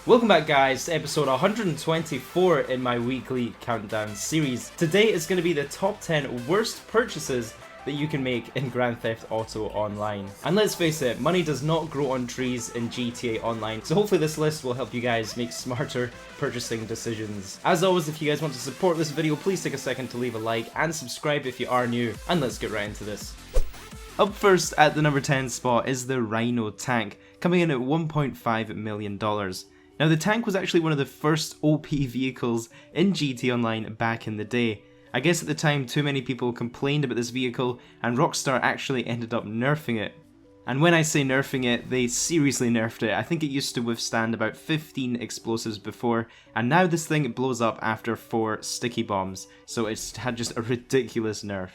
Welcome back guys to episode 124 in my weekly countdown series. Today is going to be the top 10 worst purchases that you can make in Grand Theft Auto Online. And let's face it, money does not grow on trees in GTA Online, so hopefully this list will help you guys make smarter purchasing decisions. As always, if you guys want to support this video, please take a second to leave a like and subscribe if you are new, and let's get right into this. Up first at the number 10 spot is the RHINO tank, coming in at $1.5 million. Now the tank was actually one of the first OP vehicles in GTA Online back in the day. I guess at the time too many people complained about this vehicle and Rockstar actually ended up nerfing it. And when I say nerfing it, they seriously nerfed it. I think it used to withstand about 15 explosives before, and now this thing blows up after 4 sticky bombs, so it's had just a ridiculous nerf.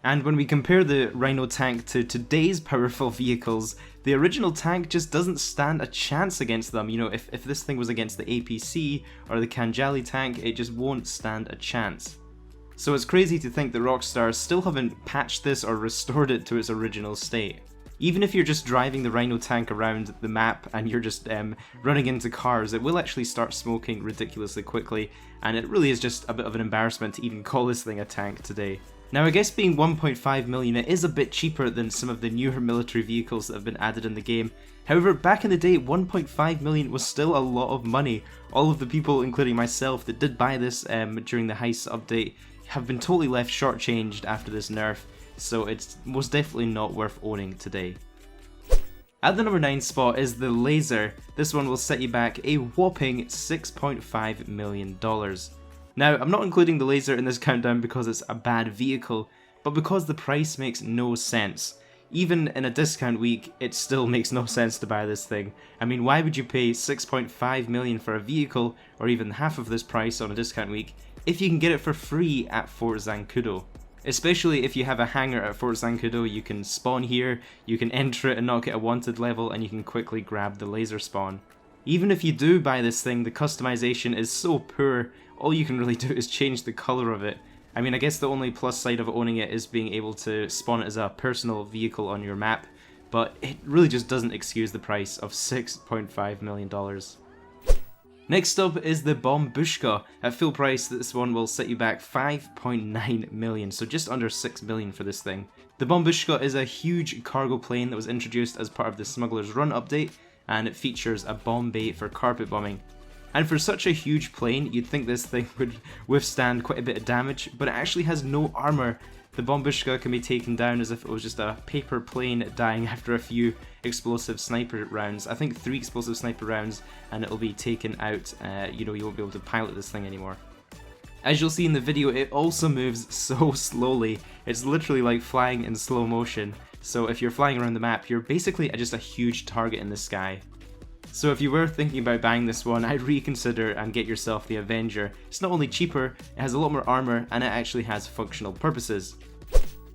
And when we compare the RHINO tank to today's powerful vehicles, the original tank just doesn't stand a chance against them. You know, if this thing was against the APC or the Kanjali tank, it just won't stand a chance. So it's crazy to think that Rockstar still haven't patched this or restored it to its original state. Even if you're just driving the RHINO tank around the map and you're just running into cars, it will actually start smoking ridiculously quickly, and it really is just a bit of an embarrassment to even call this thing a tank today. Now I guess being 1.5 million, it is a bit cheaper than some of the newer military vehicles that have been added in the game. However, back in the day, 1.5 million was still a lot of money. All of the people, including myself, that did buy this during the heist update have been totally left shortchanged after this nerf, so it's most definitely not worth owning today. At the number 9 spot is the LAZER. This one will set you back a whopping $6.5 million. Now, I'm not including the LAZER in this countdown because it's a bad vehicle, but because the price makes no sense. Even in a discount week, it still makes no sense to buy this thing. I mean, why would you pay $6.5 million for a vehicle, or even half of this price on a discount week, if you can get it for free at Fort Zancudo? Especially if you have a hangar at Fort Zancudo, you can spawn here, you can enter it and not get a wanted level, and you can quickly grab the laser spawn. Even if you do buy this thing, the customization is so poor, all you can really do is change the colour of it. I mean, I guess the only plus side of owning it is being able to spawn it as a personal vehicle on your map, but it really just doesn't excuse the price of $6.5 million. Next up is the BOMBUSHKA. At full price, this one will set you back 5.9 million, so just under 6 million for this thing. The BOMBUSHKA is a huge cargo plane that was introduced as part of the Smuggler's Run update, and it features a bomb bay for carpet bombing. And for such a huge plane, you'd think this thing would withstand quite a bit of damage, but it actually has no armor. The BOMBUSHKA can be taken down as if it was just a paper plane dying after a few explosive sniper rounds. I think 3 explosive sniper rounds, and it'll be taken out. You won't be able to pilot this thing anymore. As you'll see in the video, it also moves so slowly. It's literally like flying in slow motion. So if you're flying around the map, you're basically just a huge target in the sky. So if you were thinking about buying this one, I'd reconsider and get yourself the Avenger. It's not only cheaper, it has a lot more armor, and it actually has functional purposes.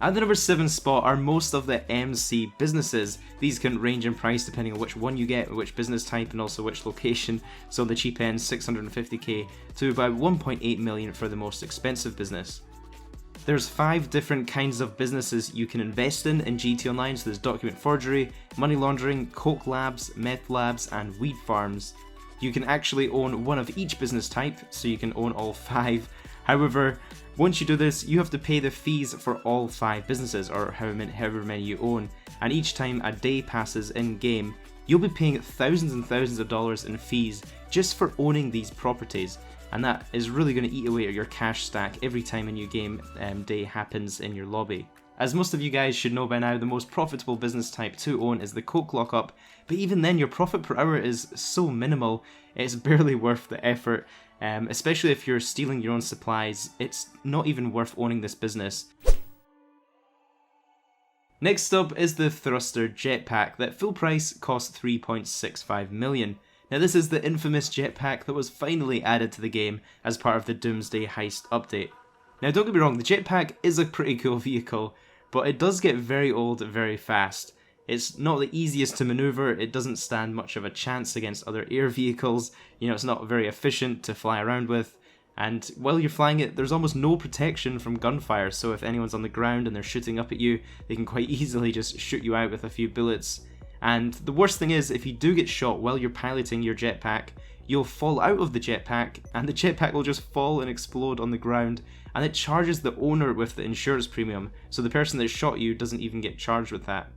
At the number 7 spot are most of the MC businesses. These can range in price depending on which one you get, which business type, and also which location. So the cheap end, 650k, to about 1.8 million for the most expensive business. There's 5 different kinds of businesses you can invest in GTA Online, so there's document forgery, money laundering, coke labs, meth labs, and weed farms. You can actually own one of each business type, so you can own all 5. However, once you do this, you have to pay the fees for all 5 businesses, or however many you own, and each time a day passes in-game, you'll be paying thousands and thousands of dollars in fees just for owning these properties. And that is really going to eat away at your cash stack every time a new game day happens in your lobby. As most of you guys should know by now, the most profitable business type to own is the coke lockup, but even then your profit per hour is so minimal, it's barely worth the effort, especially if you're stealing your own supplies. It's not even worth owning this business. Next up is the thruster jetpack that full price costs 3.65 million. Now this is the infamous jetpack that was finally added to the game as part of the Doomsday Heist update. Now don't get me wrong, the jetpack is a pretty cool vehicle, but it does get very old very fast. It's not the easiest to maneuver, it doesn't stand much of a chance against other air vehicles, it's not very efficient to fly around with, and while you're flying it, there's almost no protection from gunfire, so if anyone's on the ground and they're shooting up at you, they can quite easily just shoot you out with a few bullets. And the worst thing is, if you do get shot while you're piloting your jetpack, you'll fall out of the jetpack, and the jetpack will just fall and explode on the ground, and it charges the owner with the insurance premium, so the person that shot you doesn't even get charged with that.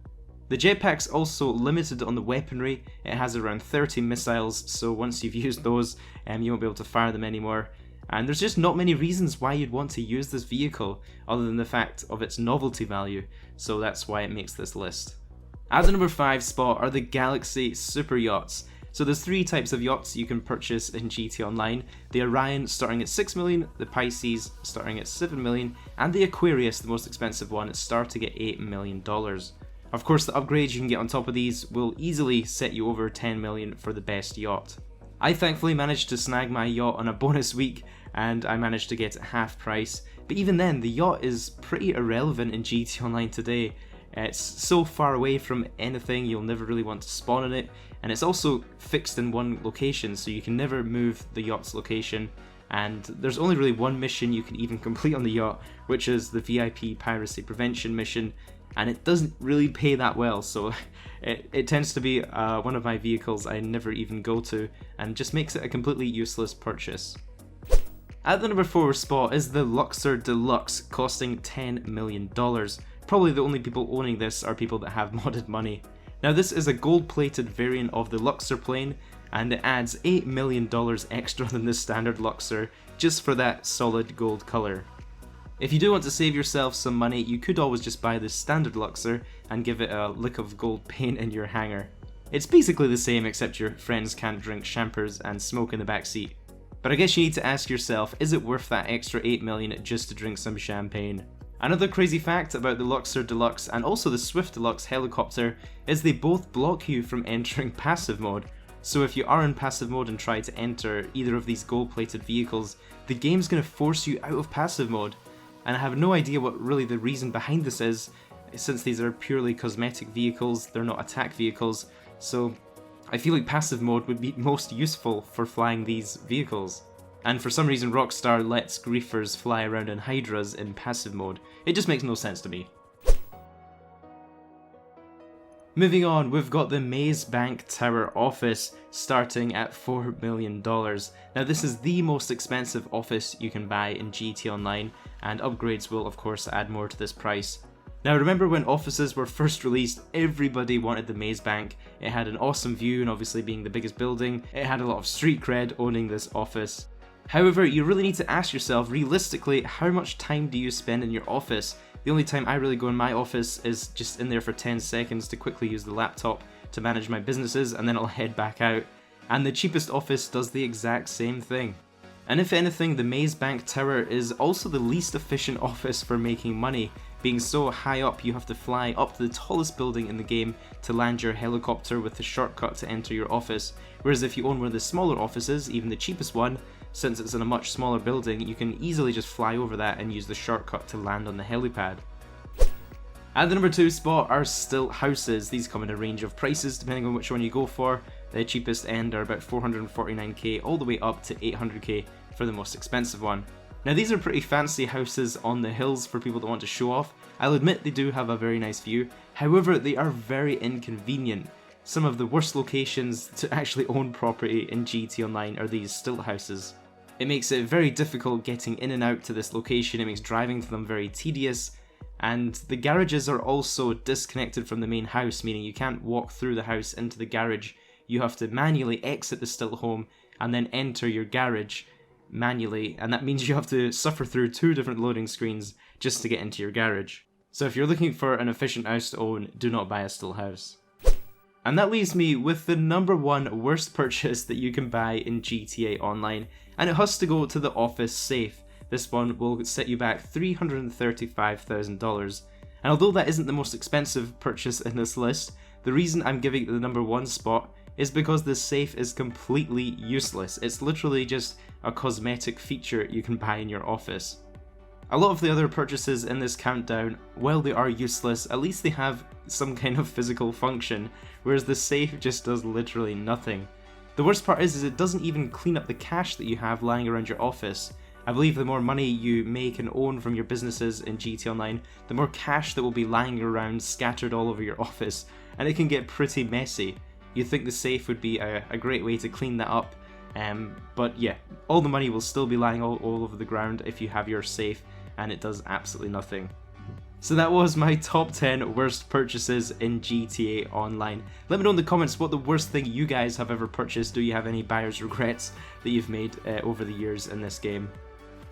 The jetpack's also limited on the weaponry. It has around 30 missiles, so once you've used those, you won't be able to fire them anymore. And there's just not many reasons why you'd want to use this vehicle, other than the fact of its novelty value, so that's why it makes this list. At the number 5 spot are the Galaxy Super Yachts. So there's 3 types of yachts you can purchase in GT Online. The Orion starting at 6 million, the Pisces starting at 7 million, and the Aquarius, the most expensive one, starting at $8 million. Of course, the upgrades you can get on top of these will easily set you over 10 million for the best yacht. I thankfully managed to snag my yacht on a bonus week, and I managed to get it half price, but even then the yacht is pretty irrelevant in GT Online today. It's so far away from anything, you'll never really want to spawn in it, and it's also fixed in one location, so you can never move the yacht's location, and there's only really one mission you can even complete on the yacht, which is the VIP Piracy Prevention mission, and it doesn't really pay that well, so it tends to be one of my vehicles I never even go to, and just makes it a completely useless purchase. At the number 4 spot is the LUXOR DELUXE, costing $10 million. Probably the only people owning this are people that have modded money. Now this is a gold-plated variant of the LUXOR plane, and it adds $8 million extra than the standard LUXOR, just for that solid gold colour. If you do want to save yourself some money, you could always just buy the standard LUXOR and give it a lick of gold paint in your hangar. It's basically the same, except your friends can't drink champers and smoke in the back seat. But I guess you need to ask yourself, is it worth that extra 8 million just to drink some champagne? Another crazy fact about the LUXOR DELUXE and also the Swift Deluxe helicopter is they both block you from entering passive mode. So if you are in passive mode and try to enter either of these gold-plated vehicles, the game's going to force you out of passive mode. And I have no idea what really the reason behind this is, since these are purely cosmetic vehicles, they're not attack vehicles, so I feel like passive mode would be most useful for flying these vehicles. And for some reason Rockstar lets griefers fly around in Hydras in passive mode. It just makes no sense to me. Moving on, we've got the Maze Bank Tower office starting at $4 million. Now this is the most expensive office you can buy in GT Online, and upgrades will of course add more to this price. Now remember when offices were first released, everybody wanted the Maze Bank. It had an awesome view, and obviously being the biggest building, it had a lot of street cred owning this office. However, you really need to ask yourself, realistically, how much time do you spend in your office? The only time I really go in my office is just in there for 10 seconds to quickly use the laptop to manage my businesses, and then I'll head back out. And the cheapest office does the exact same thing. And if anything, the Maze Bank Tower is also the least efficient office for making money. Being so high up, you have to fly up to the tallest building in the game to land your helicopter with the shortcut to enter your office. Whereas if you own one of the smaller offices, even the cheapest one, since it's in a much smaller building, you can easily just fly over that and use the shortcut to land on the helipad. At the number 2 spot are stilt houses. These come in a range of prices depending on which one you go for. The cheapest end are about 449k all the way up to 800k for the most expensive one. Now these are pretty fancy houses on the hills for people that want to show off. I'll admit they do have a very nice view, however they are very inconvenient. Some of the worst locations to actually own property in GT Online are these stilt houses. It makes it very difficult getting in and out to this location, it makes driving to them very tedious, and the garages are also disconnected from the main house, meaning you can't walk through the house into the garage. You have to manually exit the stilt home and then enter your garage manually, and that means you have to suffer through 2 different loading screens just to get into your garage. So if you're looking for an efficient house to own, do not buy a stilt house. And that leaves me with the number 1 worst purchase that you can buy in GTA Online, and it has to go to the office safe. This one will set you back $335,000. And although that isn't the most expensive purchase in this list, the reason I'm giving it the number 1 spot is because the safe is completely useless. It's literally just a cosmetic feature you can buy in your office. A lot of the other purchases in this countdown, while they are useless, at least they have some kind of physical function, whereas the safe just does literally nothing. The worst part is it doesn't even clean up the cash that you have lying around your office. I believe the more money you make and own from your businesses in GT Online, the more cash that will be lying around scattered all over your office, and it can get pretty messy. You'd think the safe would be a great way to clean that up, But yeah, all the money will still be lying all over the ground if you have yours safe, and it does absolutely nothing. So that was my top 10 worst purchases in GTA Online. Let me know in the comments what the worst thing you guys have ever purchased. Do you have any buyer's regrets that you've made over the years in this game?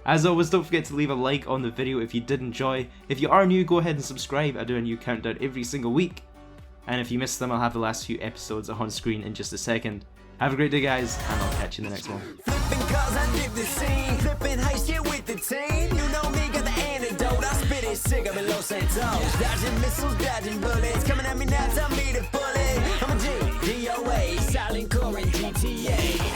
As always, don't forget to leave a like on the video if you did enjoy. If you are new, go ahead and subscribe. I do a new countdown every single week. And if you missed them, I'll have the last few episodes on screen in just a second. Have a great day, guys, and I'll catch you in the next one. Flipping cars, I live the scene. Flipping high shit with the team. You know me, got the antidote. I spit it sick up in Los Santos. Dodging missiles, dodging bullets. Coming at me now, tell me to pull it. I'm a G, DOA, silent core in GTA.